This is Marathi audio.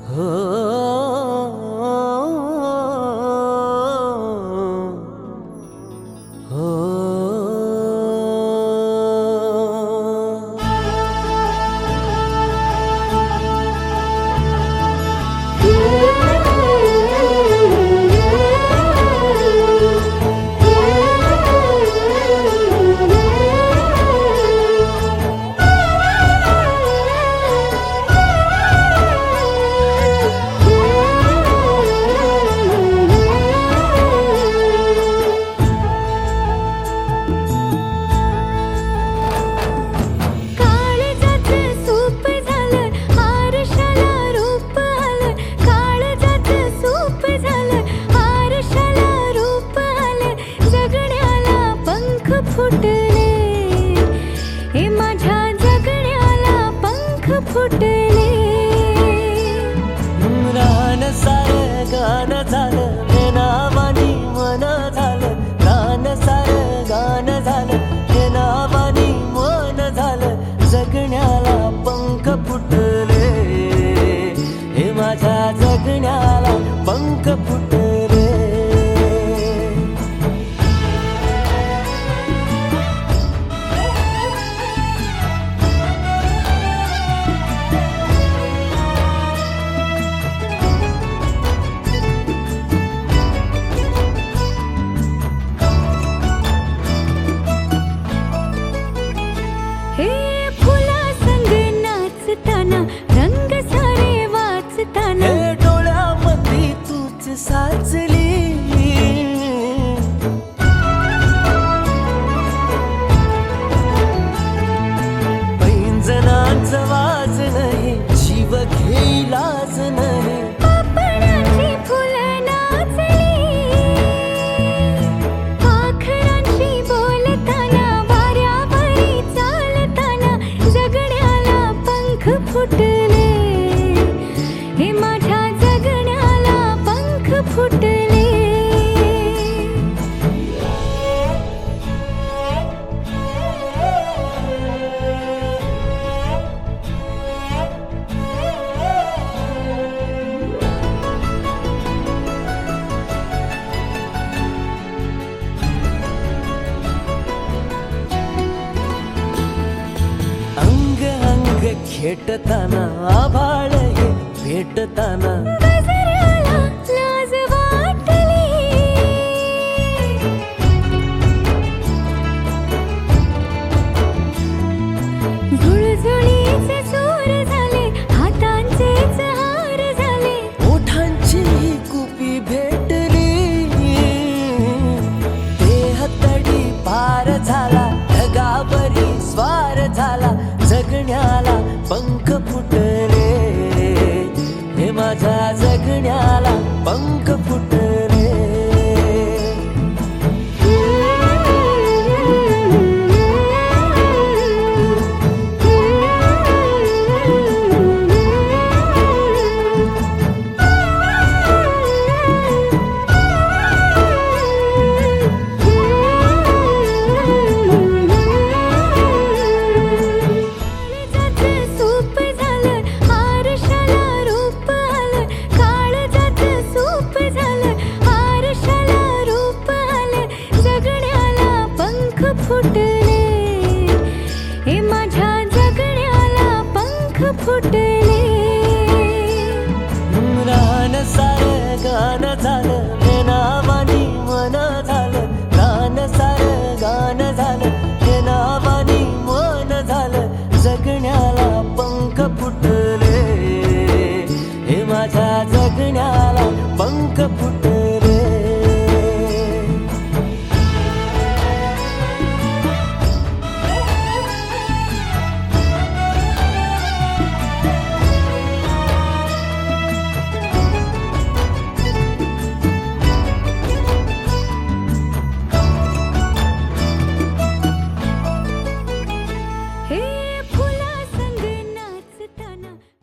हो रान सार गान झालं नावानी मन झालं रान सार गान झालं नावानी मन झालं जगण्याला पंख फुटले हे माझ्या जगण्याला पंख फुटले रंग सारे वाचताना डोळ्यामध्ये तूच साचली पैंजणांचं वाज नाही जीव घेईलाच नाही पापणाची फुलं नाचली पाखरांशी बोलताना वाऱ्यावरी चालताना जगण्याला पंख फुटले हे माझ्या जगण्याला पंख फुटले अंग अंग खेटताना आभाळ हे भेटताना गजराला लाज वाटली झुळझुळीचे सूर झाले हातांचेच हार झाले ओठांची कुपी भेटली देह तडी पार झाला ढगावरी स्वार झाला जगण्याला पंख फुटले हे माझ्या जगण्याला पंख फुटले फुटले हे माझ्या जगण्याला पंख फुटले रान सार गान झालं नावानी मन झालं रान सार गान झालं नावानी मन झालं जगण्याला पंख फुटले हे माझ्या जगण्याला पंख फुटले